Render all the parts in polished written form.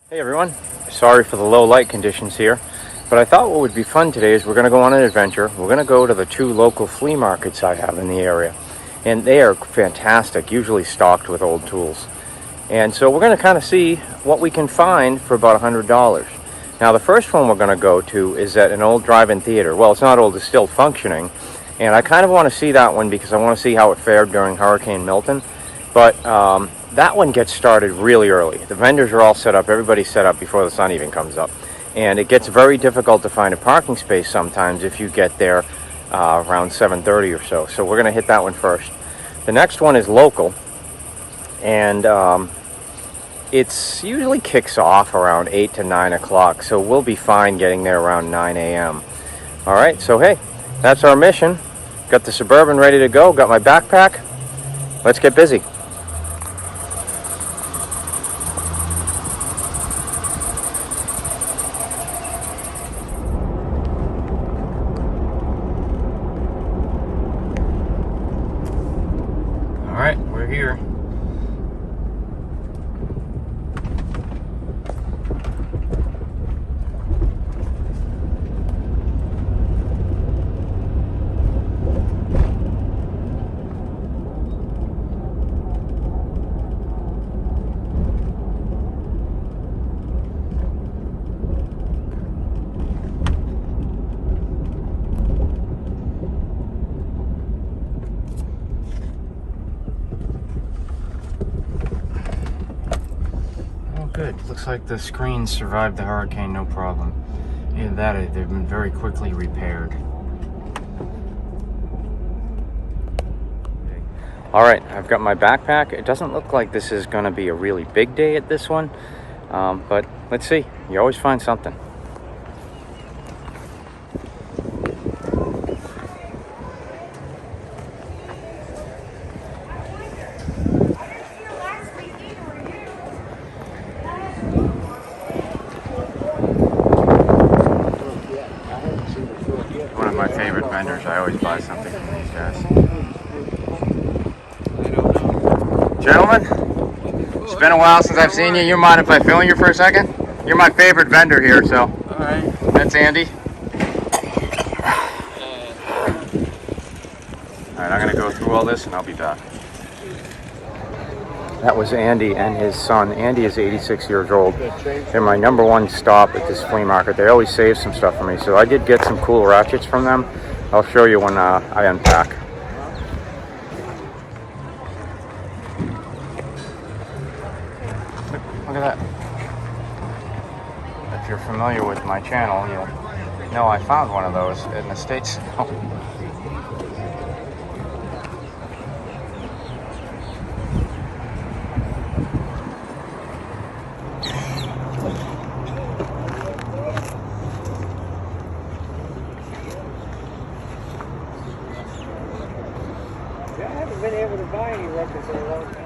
Hey everyone, sorry for the low light conditions here, but I thought what would be fun today is we're going to go on an adventure. We're going to go to the two local flea markets I have in the area, and they are fantastic, usually stocked with old tools. And so we're going to kind of see what we can find for about $100. Now the first one we're going to go to is at an old drive-in theater. Well, it's not old, it's still functioning, and I kind of want to see that one because I want to see how it fared during Hurricane Milton. But that one gets started really early. The vendors are all set up. Everybody's set up before the sun even comes up. And it gets very difficult to find a parking space sometimes if you get there around 7:30 or so. So we're going to hit that one first. The next one is local. And it's usually kicks off around 8 to 9 o'clock. So we'll be fine getting there around 9 a.m. All right. So, hey, that's our mission. Got the Suburban ready to go. Got my backpack. Let's get busy. All right, we're here. Good. Looks like the screens survived the hurricane, no problem. Either that or they've been very quickly repaired. All right, I've got my backpack. It doesn't look like this is going to be a really big day at this one, but let's see. You always find something. One of my favorite vendors. I always buy something from these guys. Gentlemen, it's been a while since I've seen you. You mind if I film you for a second? You're my favorite vendor here, so. All right. That's Andy. All right, I'm going to go through all this and I'll be back. That was Andy and his son. Andy is 86 years old. They're my number one stop at this flea market. They always save some stuff for me. So I did get some cool ratchets from them. I'll show you when I unpack. Look at that. If you're familiar with my channel, you'll know I found one of those in the States. I haven't been able to buy any records in a long time.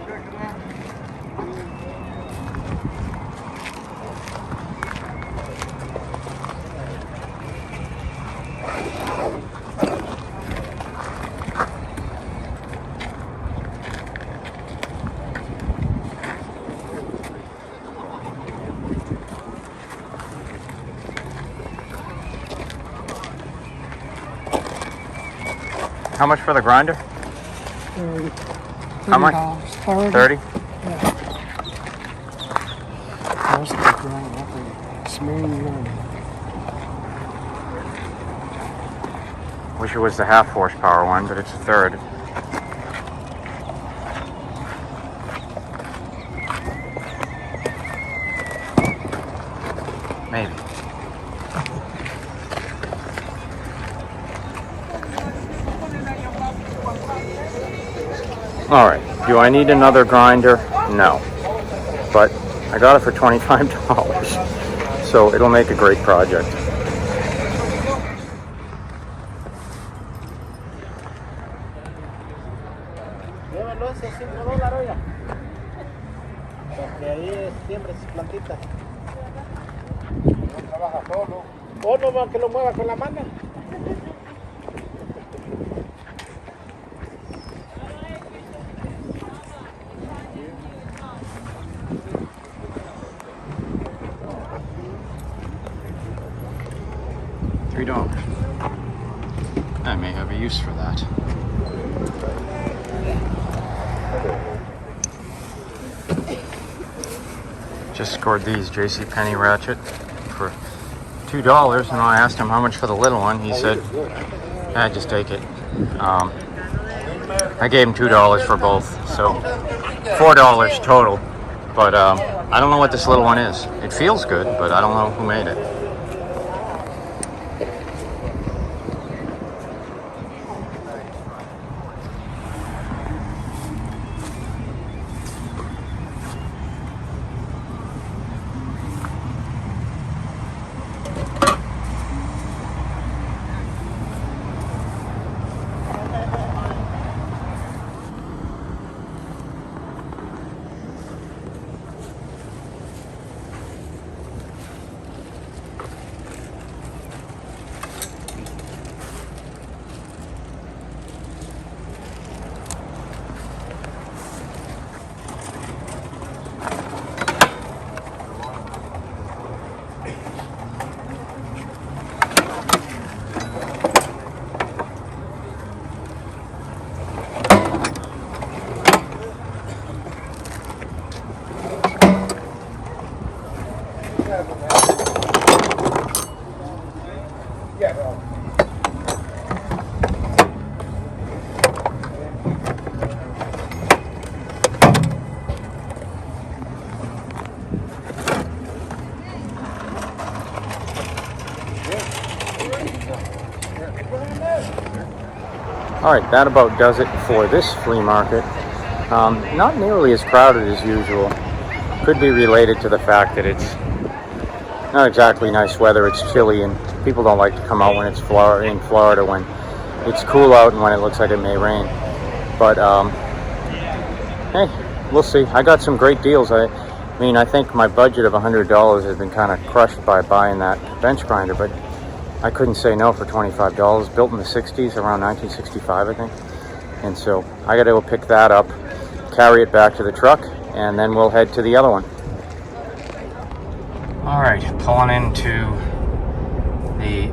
How much for the grinder? 30. How much? 30? Yeah. That's the grinder. Smooth grinder. Wish it was the half horsepower one, but it's a third. Maybe. All right, do I need another grinder? No, but I got it for $25, so it'll make a great project. Llévalo ese $5, oiga. Porque ahí siempre sus plantitas. No trabaja solo. O no más que lo mueva con la mano. $3. I may have a use for that. Just scored these JCPenney ratchet for $2, and I asked him how much for the little one. He said, just take it. I gave him $2 for both, so $4 total. But I don't know what this little one is. It feels good, but I don't know who made it. All right, that about does it for this flea market. Not nearly as crowded as usual. Could be related to the fact that it's not exactly nice weather. It's chilly, and people don't like to come out when it's in Florida when it's cool out and when it looks like it may rain. But hey, we'll see. I got some great deals. I mean, I think my budget of $100 has been kind of crushed by buying that bench grinder, but I couldn't say no for $25. Built in the 60s, around 1965, I think. And so I got to go pick that up, carry it back to the truck, and then we'll head to the other one. All right, pulling into the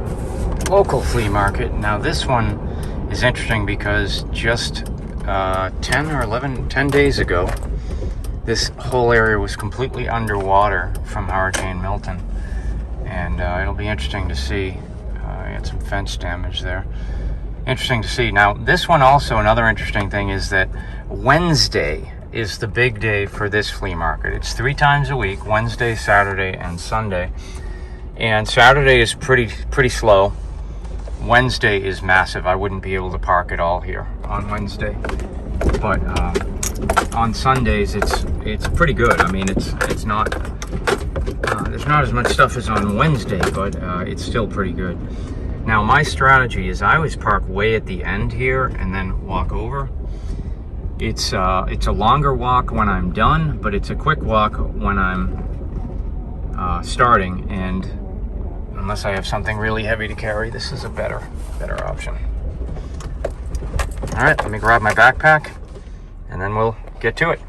local flea market. Now this one is interesting because just 10 days ago, this whole area was completely underwater from Hurricane Milton. And it'll be interesting to see. I had some fence damage there. Interesting to see. Now, this one also, another interesting thing is that Wednesday is the big day for this flea market. It's 3 times a week, Wednesday, Saturday, and Sunday. And Saturday is pretty slow. Wednesday is massive. I wouldn't be able to park at all here on Wednesday. But on Sundays, it's pretty good. I mean, it's not... there's not as much stuff as on Wednesday, but it's still pretty good. Now, my strategy is I always park way at the end here and then walk over. It's a longer walk when I'm done, but it's a quick walk when I'm starting. And unless I have something really heavy to carry, this is a better option. All right, let me grab my backpack, and then we'll get to it.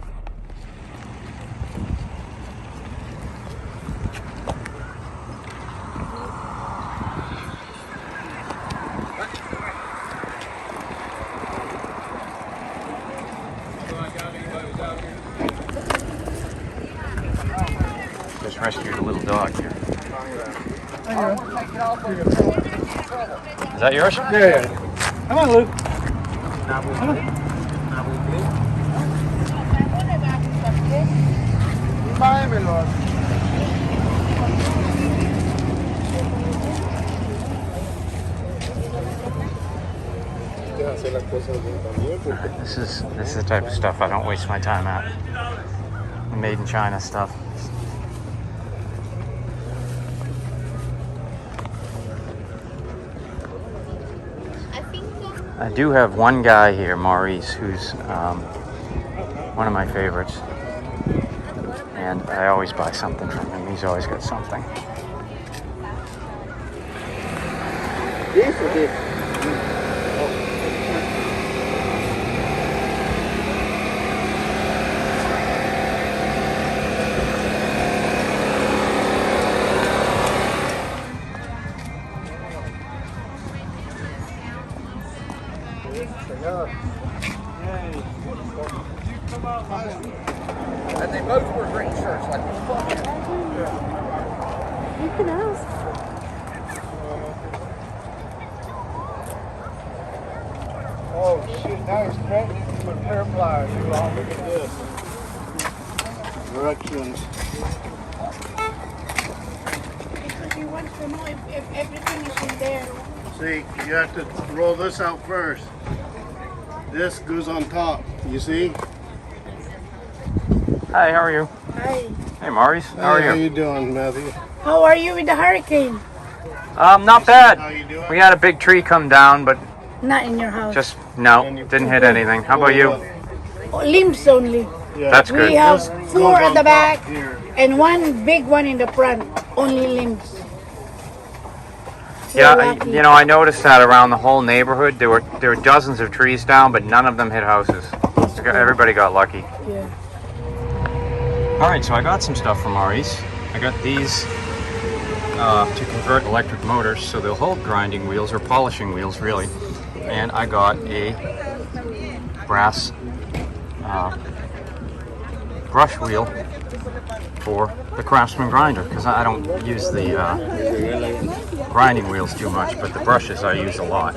Just rescued a little dog here. Is that yours? Yeah. Come on, Luke. Come on. This is the type of stuff I don't waste my time at. Made in China stuff. I do have one guy here, Maurice, who's one of my favorites. And I always buy something from him. He's always got something. can ask. Oh shit, now he's threatening to put pair pliers. You all look at this. Directions. Because he wants to know if everything is in there. See, you have to roll this out first. This goes on top, you see? Hi, how are you? Hi. Hey, Maurice. How are How you? you doing, Matthew? How are you with the hurricane? Not bad. How you doing? We had a big tree come down, but Not in your house. just no, didn't hit anything. How about you? Oh, limbs only. Yeah. That's We good. have This 4 goes at on the top back here. and 1 big one in the front. Only limbs. Yeah, We're lucky. you know, I noticed that around the whole neighborhood, there were dozens of trees down, but none of them hit houses. Everybody got lucky. Yeah. All right, so I got some stuff from Maurice. I got these to convert electric motors so they'll hold grinding wheels or polishing wheels, really. And I got a brass brush wheel for the Craftsman grinder because I don't use the grinding wheels too much, but the brushes I use a lot.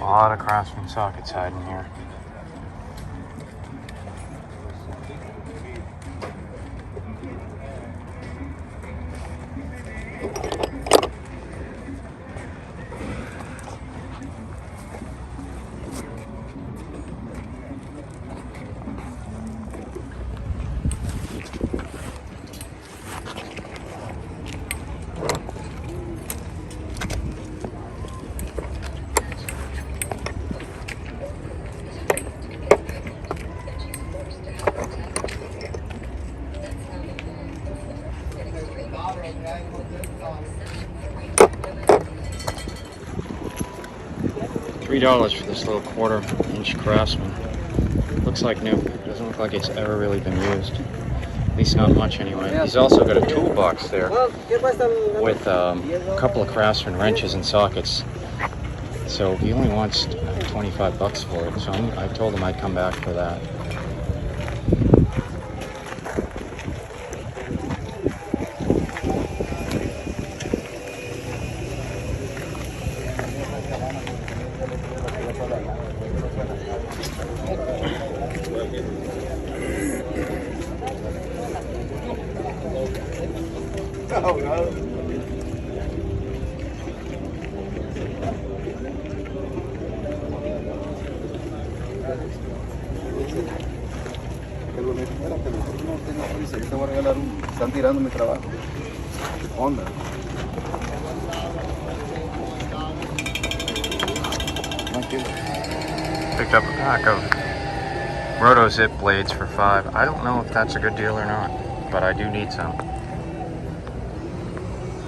A lot of Craftsman sockets hiding here. $3 for this little 1/4-inch Craftsman. Looks like new. Doesn't look like it's ever really been used. At least not much anyway. He's also got a toolbox there with a couple of Craftsman wrenches and sockets. So he only wants $25 for it. So I told him I'd come back for that. Oh, no. Están tirando mi trabajo. Onda. Picked up a pack of Roto Zip blades for $5. I don't know if that's a good deal or not, but I do need some.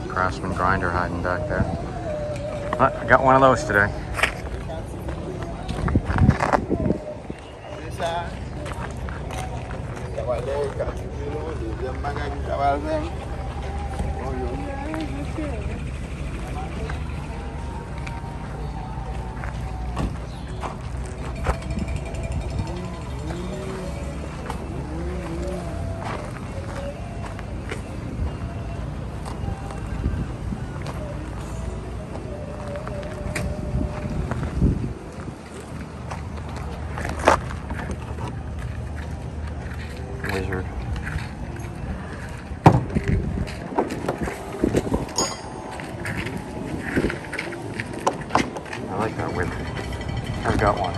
Craftsman grinder hiding back there. But I got one of those today. Wizard. I like that whip. I've got one.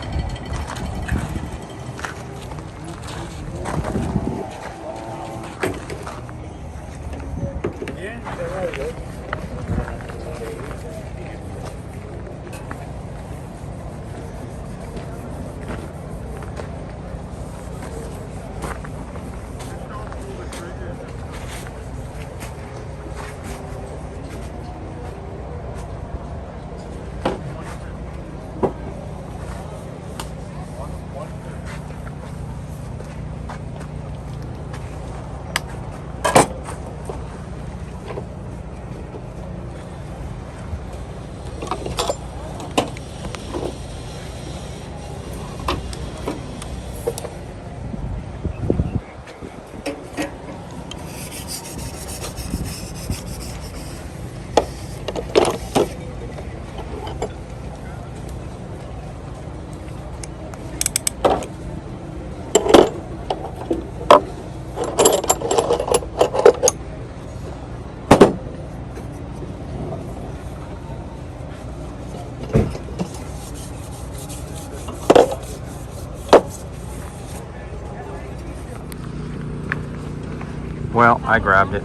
Well, I grabbed it.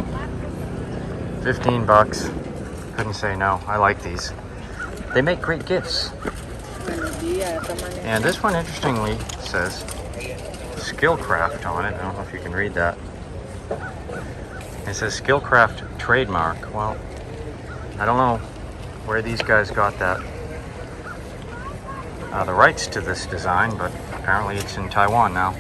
15 bucks. Couldn't say no. I like these. They make great gifts. And this one, interestingly, says Skillcraft on it. I don't know if you can read that. It says Skillcraft trademark. Well, I don't know where these guys got that. The rights to this design, but apparently it's in Taiwan now.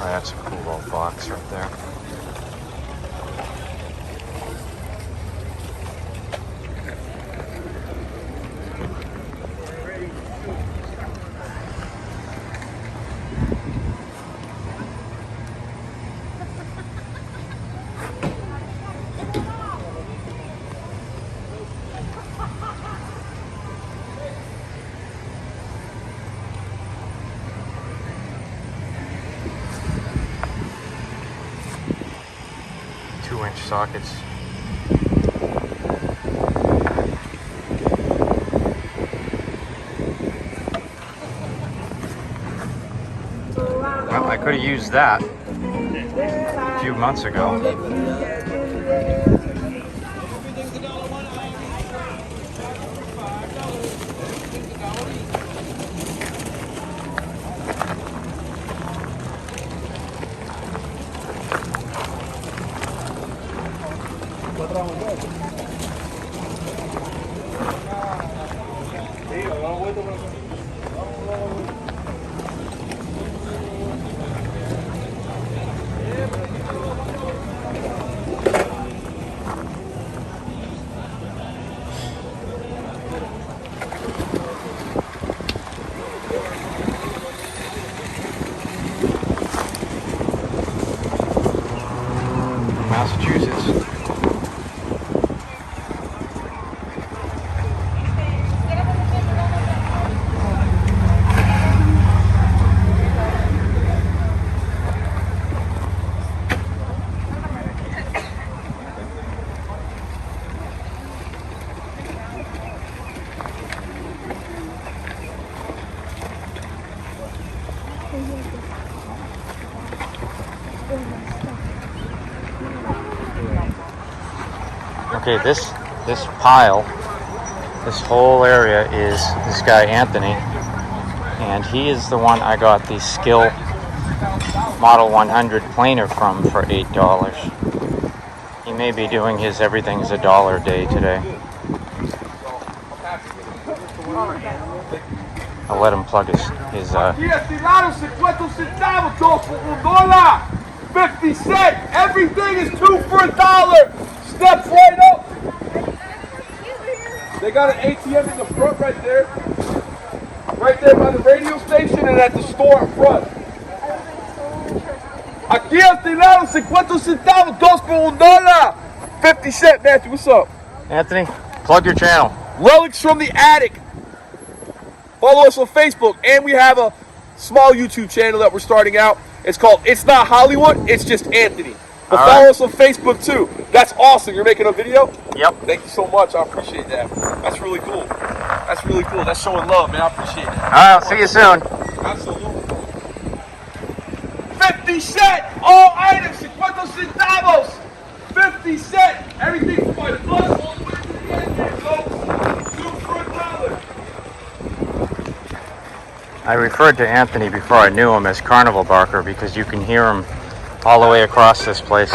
Oh, that's a cool little box right there. Inch sockets. Well, I could have used that a few months ago. Massachusetts. Okay, this pile, this whole area is this guy Anthony, and he is the one I got the Skill Model 100 planer from for $8. He may be doing his everything's $1 day today. I'll let him plug his 50 cents. Everything is 2 for $1. Step right up. They got an ATM in the front right there. Right there by the radio station and at the store up front. Aquí a este lado 50 centavos, 2 por $1. 50 cents, Matthew. What's up? Anthony, plug your channel. Relics from the Attic. Follow us on Facebook, and we have a small YouTube channel that we're starting out. It's called It's Not Hollywood, It's Just Anthony. But follow us on Facebook too. That's awesome. You're making a video? Yep. Thank you so much. I appreciate that. That's really cool. That's really cool. That's showing love, man. I appreciate it. All right, I'll see you soon. Absolutely. 50 cents. All items. 50 centavos. 50 cents. Everything by the bus all the way to the end here, folks. 2 for $1. I referred to Anthony before I knew him as Carnival Barker because you can hear him all the way across this place.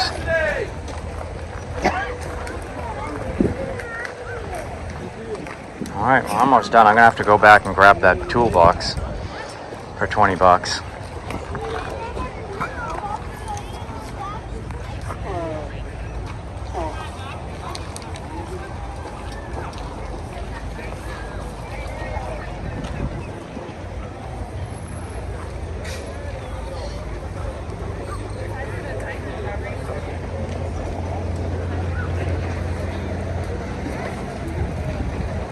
All right, well, I'm almost done. I'm gonna have to go back and grab that toolbox for 20 bucks.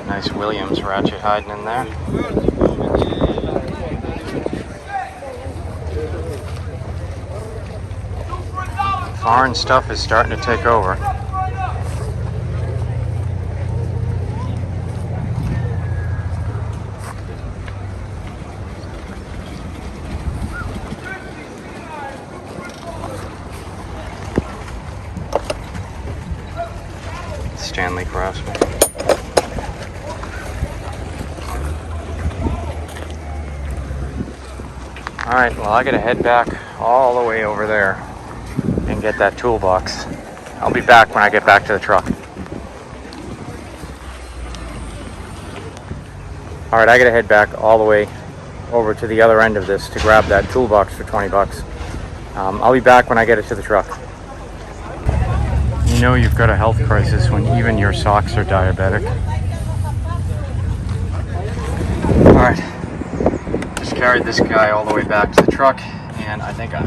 Nice Williams ratchet hiding in there. foreign stuff is starting to take over. Stanley Craftsman. Alright, well I gotta head back all the way over there and get that toolbox. I'll be back when I get back to the truck. Alright, I gotta head back all the way over to the other end of this to grab that toolbox for 20 bucks. I'll be back when I get it to the truck. You know you've got a health crisis when even your socks are diabetic. Alright, just carried this guy all the way back to the truck, and I think I'm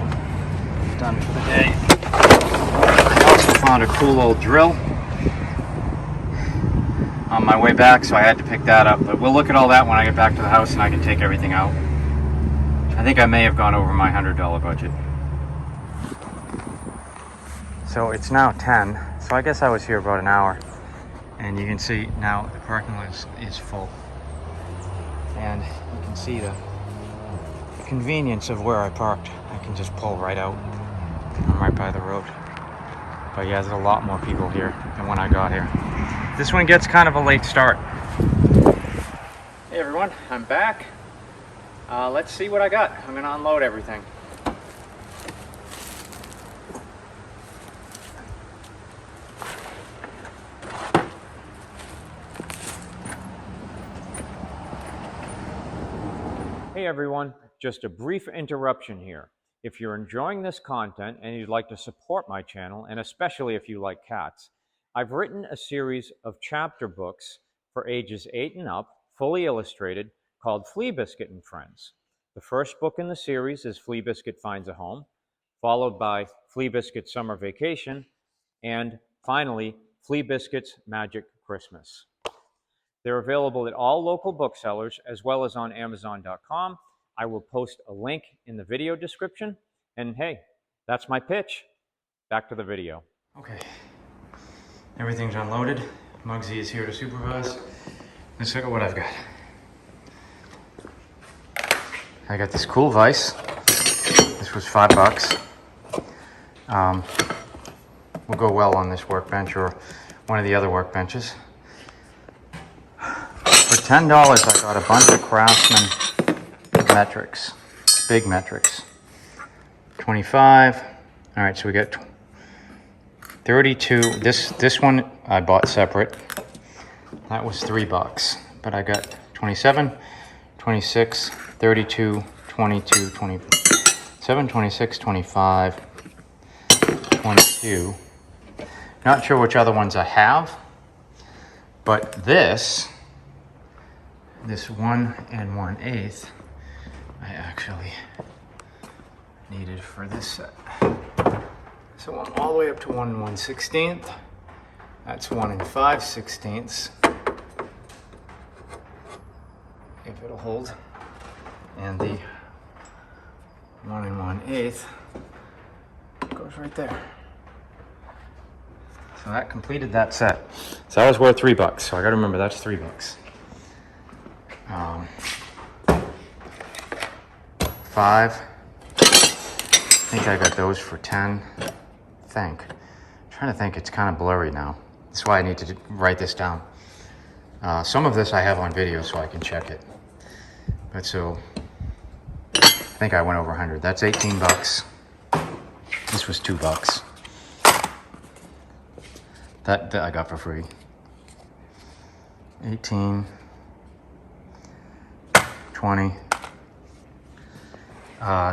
done for the day. I also found a cool old drill on my way back, so I had to pick that up. But we'll look at all that when I get back to the house and I can take everything out. I think I may have gone over my $100 budget. So it's now 10, so I guess I was here about an hour. And you can see now the parking lot is full. And you can see the convenience of where I parked. I can just pull right out. I'm right by the road. But yeah, there's a lot more people here than when I got here. This one gets kind of a late start. Hey everyone, I'm back. Let's see what I got. I'm gonna unload everything. Hey everyone, just a brief interruption here. If you're enjoying this content and you'd like to support my channel, and especially if you like cats, I've written a series of chapter books for ages 8 and up, fully illustrated, called Flea Biscuit and Friends. The first book in the series is Flea Biscuit Finds a Home, followed by Flea Biscuit Summer Vacation, and finally, Flea Biscuit's Magic Christmas. They're available at all local booksellers as well as on Amazon.com. I will post a link in the video description. And hey, that's my pitch. Back to the video. Okay, everything's unloaded. Muggsy is here to supervise. Let's look at what I've got. I got this cool vise. This was $5. Will go well on this workbench or one of the other workbenches. For $10, I got a bunch of Craftsman metrics, big metrics. 25. All right, so we got 32. This one I bought separate. That was $3, but I got 27, 26, 32, 22, 27, 26, 25, 22. Not sure which other ones I have, but this 1 1/8 I actually needed for this set. So I'm all the way up to 1 1/16. That's 1 5/16. If it'll hold. And the 1 1/8 goes right there. So that completed that set. So that was worth $3. So I gotta remember that's $3. 5. I think I got those for 10. I'm trying to think, it's kind of blurry now. That's why I need to write this down. Some of this I have on video so I can check it. But so, I think I went over 100. That's $18. This was $2. That I got for free. 18, 20.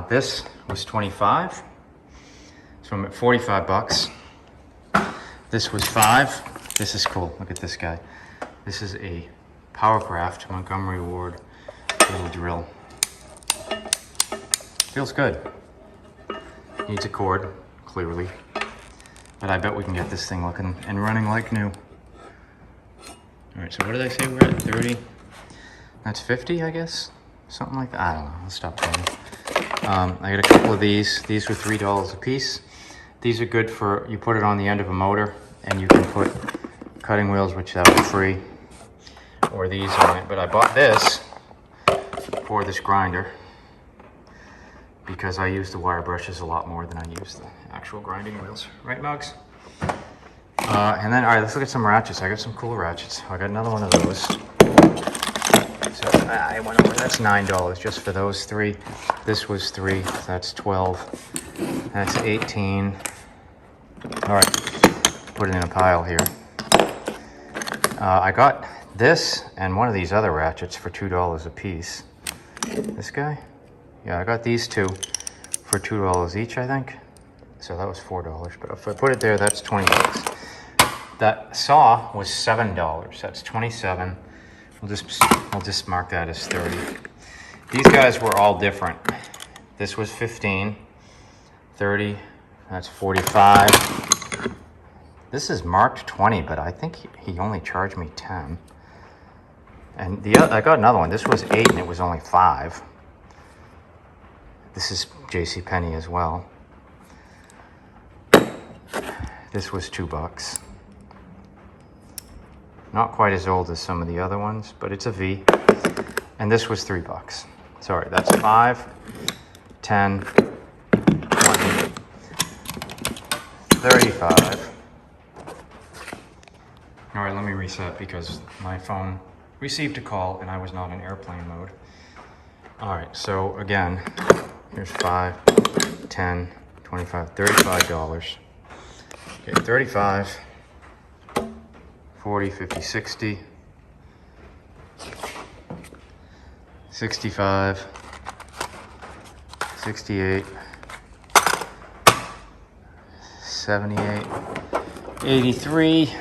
This was 25. So I'm at $45. This was 5. This is cool. Look at this guy. This is a Powercraft Montgomery Ward little drill. Feels good. Needs a cord, clearly. But I bet we can get this thing looking and running like new. All right, so what did I say we're at? 30? That's 50, I guess? Something like that. I don't know. I'll stop talking. I got a couple of these. These were $3 a piece. These are good for, you put it on the end of a motor and you can put cutting wheels, which that was free, or these on it. But I bought this for this grinder because I use the wire brushes a lot more than I use the actual grinding wheels. Right, Mugs? And then, all right, let's look at some ratchets. I got some cool ratchets. I got another one of those. So I went over, that's $9 just for those three. This was $3, so that's $12. That's $18. All right, put it in a pile here. I got this and one of these other ratchets for $2 a piece. This guy? Yeah, I got these two for $2 each, I think. So that was $4, but if I put it there, that's 20 bucks. That saw was $7, that's 27. We'll just mark that as 30. These guys were all different. This was 15, 30, that's 45. This is marked 20, but I think he only charged me 10. And I got another one. This was 8 and it was only 5. This is JCPenney as well. This was $2. Not quite as old as some of the other ones, but it's a V. And this was $3. Sorry, that's 5, 10, 20, 35. All right, let me reset because my phone received a call and I was not in airplane mode. All right, so again, here's 5, 10, 25, $35. Okay, 35, 40, 50, 60, 65, 68, 78, 83,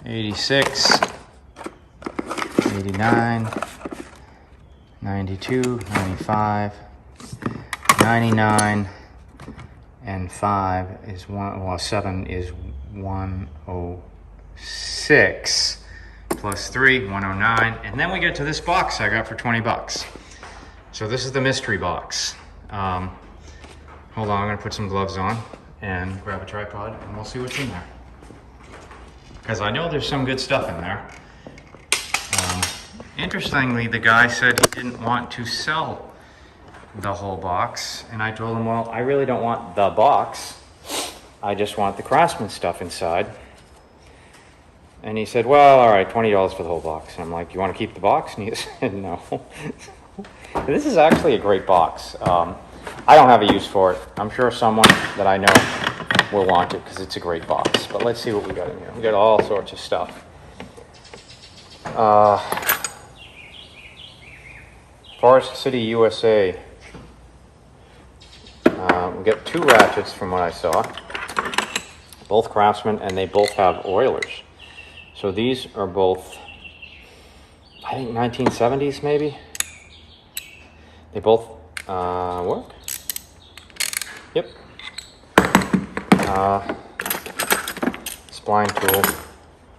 86, 89, 92, 95, 99, and 5 is 7 is 106 plus 3, 109. And then we get to this box I got for 20 bucks. So this is the mystery box. Hold on, I'm gonna put some gloves on and grab a tripod and we'll see what's in there. Because I know there's some good stuff in there. Interestingly, the guy said he didn't want to sell the whole box, and I told him, well, I really don't want the box. I just want the Craftsman stuff inside. And he said, well, all right, $20 for the whole box. And I'm like, you want to keep the box? And he said, no. This is actually a great box. I don't have a use for it. I'm sure someone that I know will want it because it's a great box. But let's see what we got in here. We got all sorts of stuff. Forest City, USA. We got 2 ratchets from what I saw. Both Craftsman, and they both have oilers. So these are both, I think 1970s maybe. They both work. Yep. Spline tool.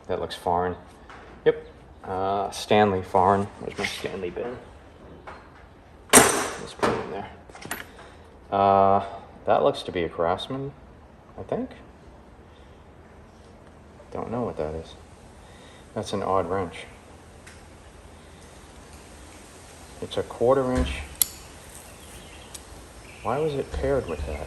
That looks foreign. Yep. Stanley foreign. Where's my Stanley bin? Let's put it in there. That looks to be a Craftsman, I think. Don't know what that is. That's an odd wrench. It's a 1/4 inch. Why was it paired with that?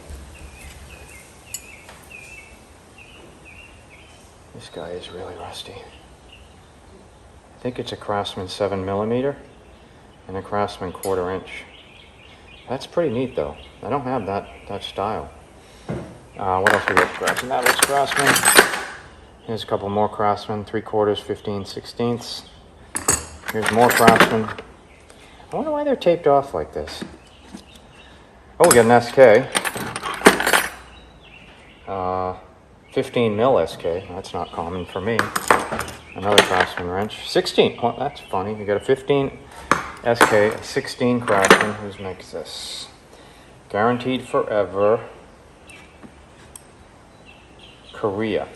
This guy is really rusty. I think it's a Craftsman 7mm and a Craftsman 1/4 inch. That's pretty neat though. I don't have that style. What else we got Craftsman? That looks Craftsman. Here's a couple more Craftsman, 3/4, 15, 16ths. Here's more Craftsman. I wonder why they're taped off like this. Oh, we got an SK. 15 mil SK. That's not common for me. Another Craftsman wrench. 16. Oh, that's funny. We got a 15 SK, a 16 Craftsman. Whose makes this? Guaranteed forever. Korea.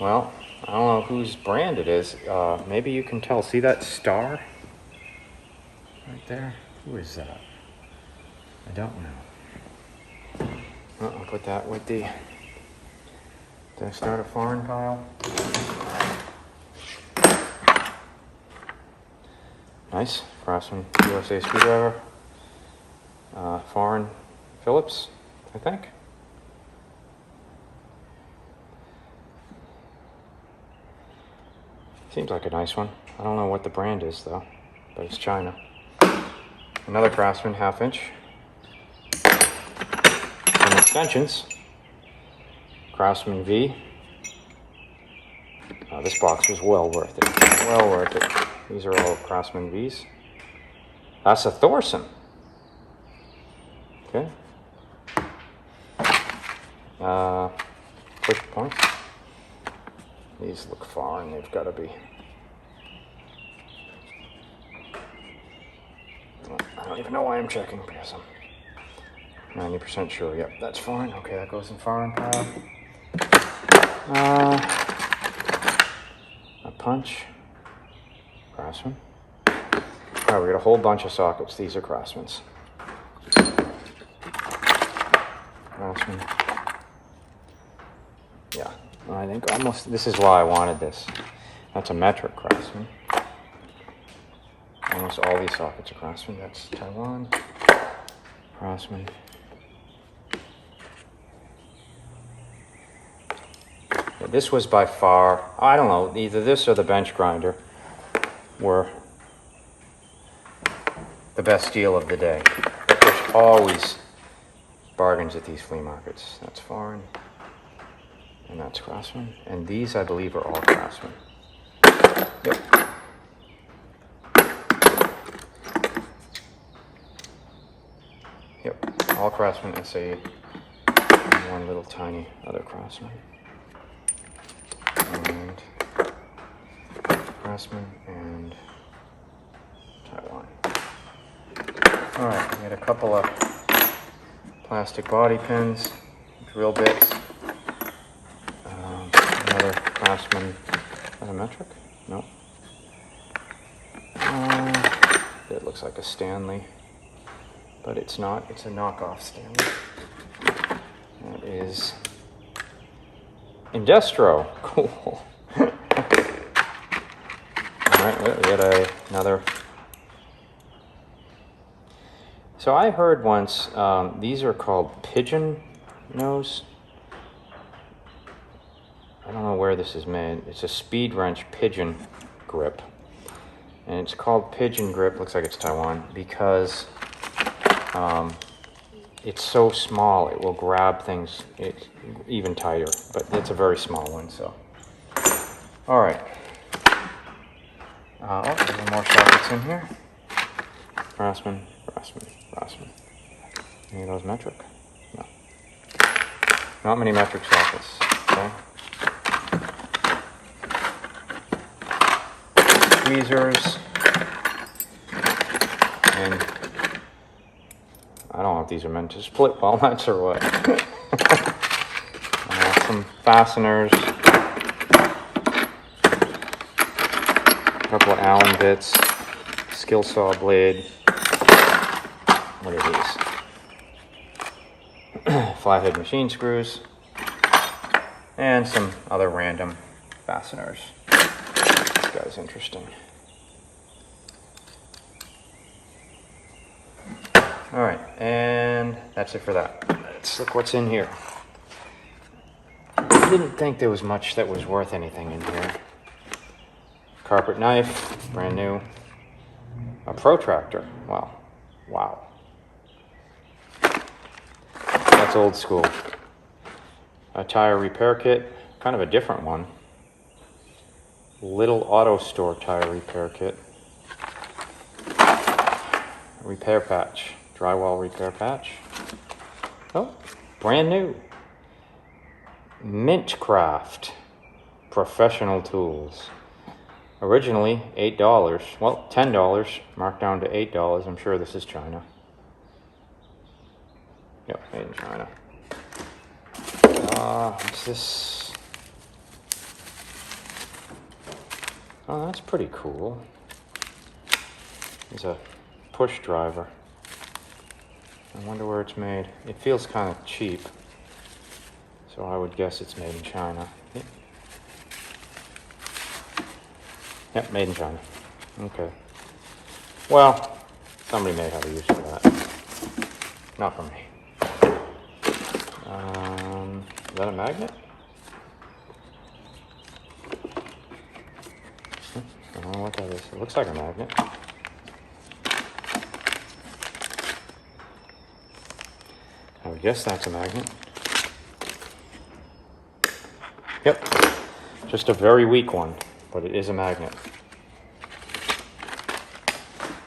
Well, I don't know whose brand it is. Maybe you can tell. See that star? Right there? Who is that? I don't know. I'll put that with the start a foreign pile. Nice. Craftsman USA screwdriver. Foreign Phillips, I think. Seems like a nice one. I don't know what the brand is though, but it's China. Another Craftsman 1/2 inch. Some extensions. Craftsman V. This box was well worth it. Well worth it. These are all Craftsman V's. That's a Thorson. Okay. Push points. These look foreign. They've got to be. I don't even know why I'm checking because I'm 90% sure. Yep, that's foreign. Okay, that goes in foreign pile. A punch. Craftsman. Alright, we got a whole bunch of sockets. These are Craftsman's. Craftsman. Yeah, I think almost, this is why I wanted this. That's a metric Craftsman. Almost all these sockets are Craftsman. That's Taiwan. Craftsman. Yeah, this was by far, I don't know, either this or the bench grinder were the best deal of the day. But there's always bargains at these flea markets. That's foreign. And that's Craftsman. And these, I believe, are all Craftsman. Yep. Yep. All Craftsman SAE. And one little tiny other Craftsman. And Craftsman and Taiwan. Alright, we got a couple of plastic bobby pins, drill bits. Another Craftsman. Is that a metric? No. It looks like a Stanley, but it's not. It's a knockoff Stanley. That is Industro. Cool. Alright, we got another. So I heard once, these are called pigeon nose. I don't know where this is made. It's a speed wrench pigeon grip. And it's called pigeon grip, looks like it's Taiwan, because it's so small it will grab things even tighter. But it's a very small one, so. Alright. There's more sockets in here. Craftsman. Any of those metric? No. Not many metric sockets. Okay. Tweezers. And I don't know if these are meant to split walnuts or what. Some fasteners. A couple of Allen bits. Skill saw blade. What are these? Flathead machine screws. And some other random fasteners. This guy's interesting. Alright, and that's it for that. Let's look what's in here. I didn't think there was much that was worth anything in here. Carpet knife, brand new. A protractor. Wow. That's old school. A tire repair kit, kind of a different one. Little auto store tire repair kit. Repair patch, drywall repair patch. Oh, brand new. Mintcraft professional tools. Originally $8, well, $10, marked down to $8. I'm sure this is China. Yep, made in China. What's this? Oh, that's pretty cool. It's a push driver. I wonder where it's made. It feels kind of cheap. So I would guess it's made in China. Yep, made in China. Okay. Well, somebody may have a use for that. Not for me. Is that a magnet? I don't know what that is. It looks like a magnet. I would guess that's a magnet. Yep. Just a very weak one, but it is a magnet.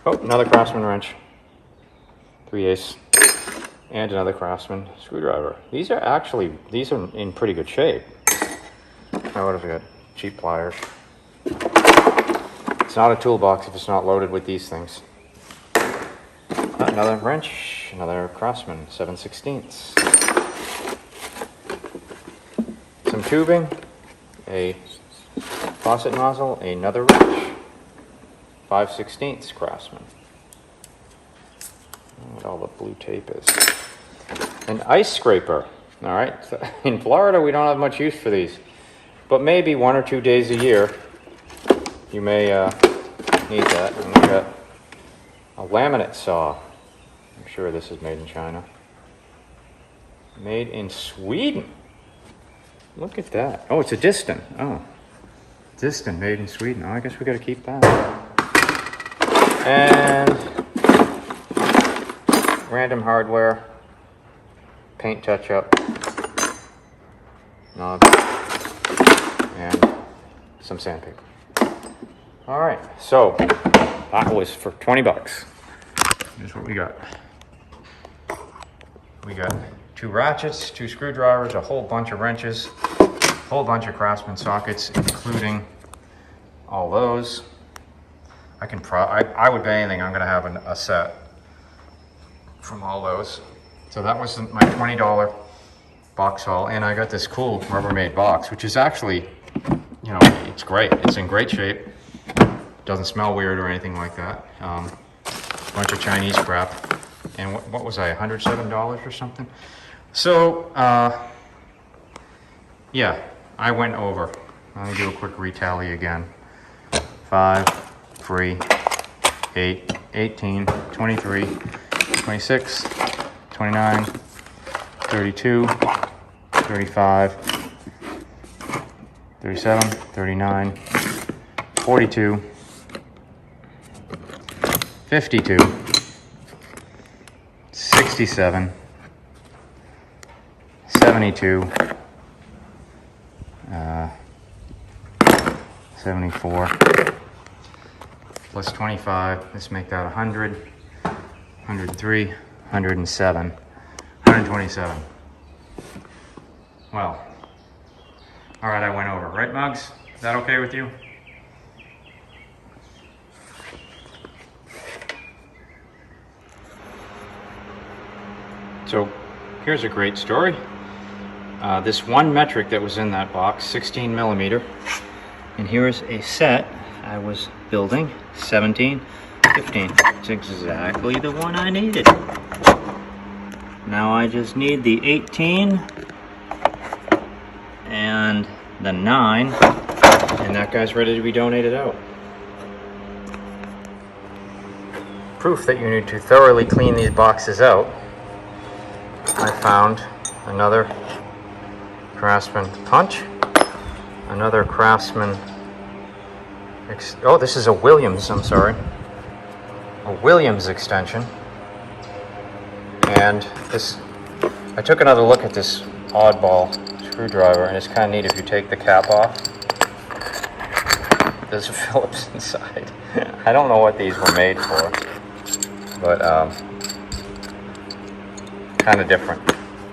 Oh, another Craftsman wrench. 3/8. And another Craftsman screwdriver. These are in pretty good shape. Oh, what have we got? Cheap pliers. It's not a toolbox if it's not loaded with these things. Another wrench, another Craftsman 7/16. Some tubing, a faucet nozzle, another wrench, 5/16 Craftsman. What all the blue tape is. An ice scraper. All right. So in Florida, we don't have much use for these, but maybe 1 or 2 days a year, you may need that. And we got a laminate saw. I'm sure this is made in China. Made in Sweden. Look at that. Oh, it's a Diston. Oh, Diston made in Sweden. Oh, I guess we got to keep that. And random hardware. Paint touch-up, knob, and some sandpaper. All right, so that was for 20 bucks. Here's what we got. We got 2 ratchets, 2 screwdrivers, a whole bunch of wrenches, a whole bunch of Craftsman sockets, including all those. I would bet anything I'm gonna have a set from all those. So that was my $20 box haul, and I got this cool Rubbermaid box, which is actually, you know, it's great. It's in great shape. Doesn't smell weird or anything like that. Bunch of Chinese crap. And what was I, $107 or something? So, yeah, I went over. Let me do a quick retally again. 5, 3, 8, 18, 23, 26, 29, 32, 35, 37, 39, 42, 52, 67, 72, 74, plus 25, let's make that 100, 103, 107, 127. Well, all right, I went over. Right, Muggs? Is that okay with you? So here's a great story. This one metric that was in that box, 16 millimeter, and here's a set I was building, 17, 15. It's exactly the one I needed. Now I just need the 18 and the 9, and that guy's ready to be donated out. Proof that you need to thoroughly clean these boxes out. I found another Craftsman punch, another Craftsman, oh, this is a Williams, I'm sorry, a Williams extension, and this, I took another look at this oddball screwdriver, and it's kind of neat if you take the cap off. There's a Phillips inside. I don't know what these were made for, but kind of different.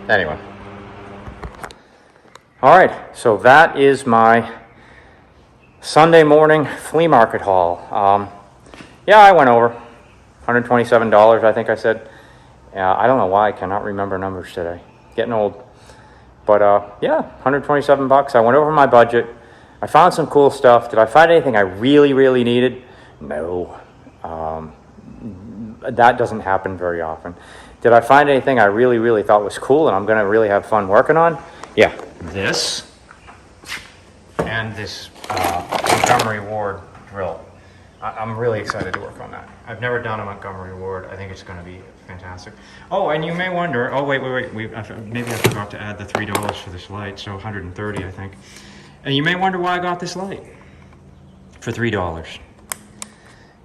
Anyway. All right, so that is my Sunday morning flea market haul. Yeah, I went over $127, I think I said. I don't know why I cannot remember numbers today. Getting old. But yeah, 127 bucks. I went over my budget. I found some cool stuff. Did I find anything I really, really needed? No. That doesn't happen very often. Did I find anything I really, really thought was cool and I'm going to really have fun working on? Yeah. this and this Montgomery Ward drill. I'm really excited to work on that. I've never done a Montgomery Ward. I think it's going to be fantastic. Oh, and you may wonder, oh, wait. Maybe I forgot to add the $3 for this light, so 130, I think. And you may wonder why I got this light for $3.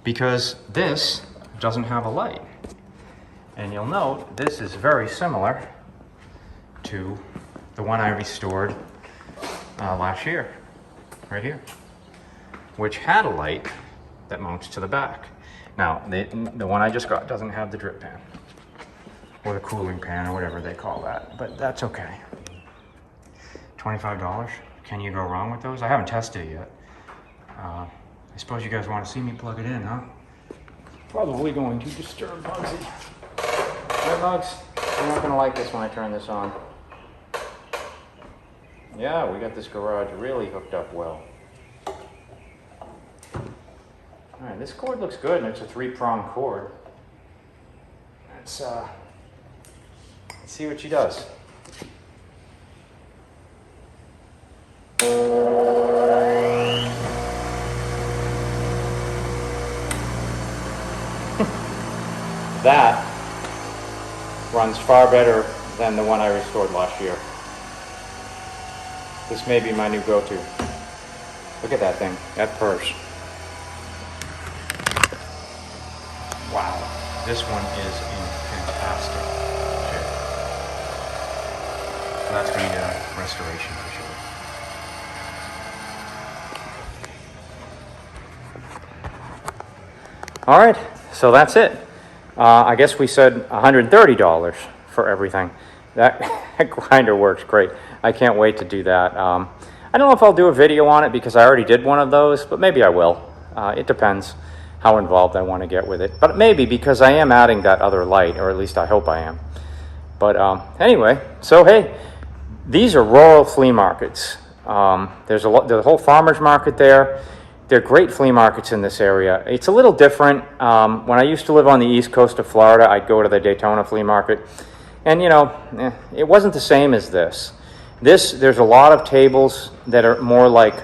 Because this doesn't have a light. And you'll note this is very similar to the one I restored last year, right here, which had a light that mounts to the back. Now, the one I just got doesn't have the drip pan, or the cooling pan, or whatever they call that, but that's okay. $25, can you go wrong with those? I haven't tested it yet. I suppose you guys want to see me plug it in, huh? Probably going to disturb Bugsy. Right, Bugs? You're not going to like this when I turn this on. Yeah, we got this garage really hooked up well. Alright, this cord looks good, and it's a 3-prong cord. Let's see what she does. That runs far better than the one I restored last year. This may be my new go-to. Look at that thing, that purse. Wow, this one is in fantastic shape. So that's going to need a restoration for sure. All right, so that's it. I guess we said $130 for everything. That grinder works great. I can't wait to do that. I don't know if I'll do a video on it because I already did one of those, but maybe I will. It depends how involved I want to get with it. But maybe, because I am adding that other light, or at least I hope I am. But anyway, so hey, these are rural flea markets. There's a whole farmer's market there. They're great flea markets in this area. It's a little different. When I used to live on the east coast of Florida, I'd go to the Daytona flea market. And you know, it wasn't the same as this. There's a lot of tables that are more like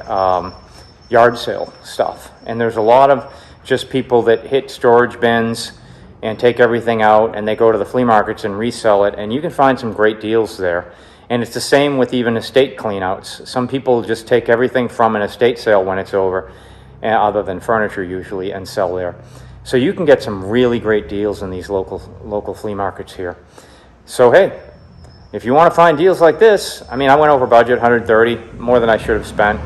yard sale stuff. And there's a lot of just people that hit storage bins and take everything out, and they go to the flea markets and resell it. And you can find some great deals there. And it's the same with even estate cleanouts. Some people just take everything from an estate sale when it's over, other than furniture usually, and sell there. So you can get some really great deals in these local flea markets here. So hey, if you want to find deals like this, I mean, I went over budget, 130, more than I should have spent,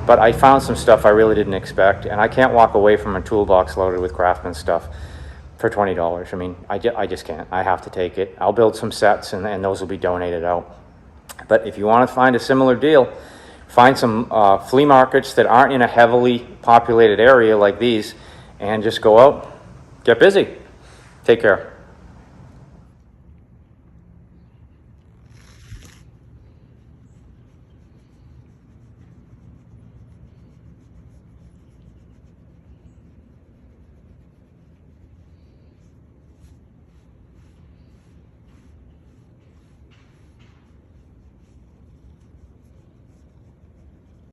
but I found some stuff I really didn't expect, and I can't walk away from a toolbox loaded with Craftsman stuff for $20. I mean, I just can't. I have to take it. I'll build some sets, and those will be donated out. But if you want to find a similar deal, find some flea markets that aren't in a heavily populated area like these, and just go out, get busy. Take care.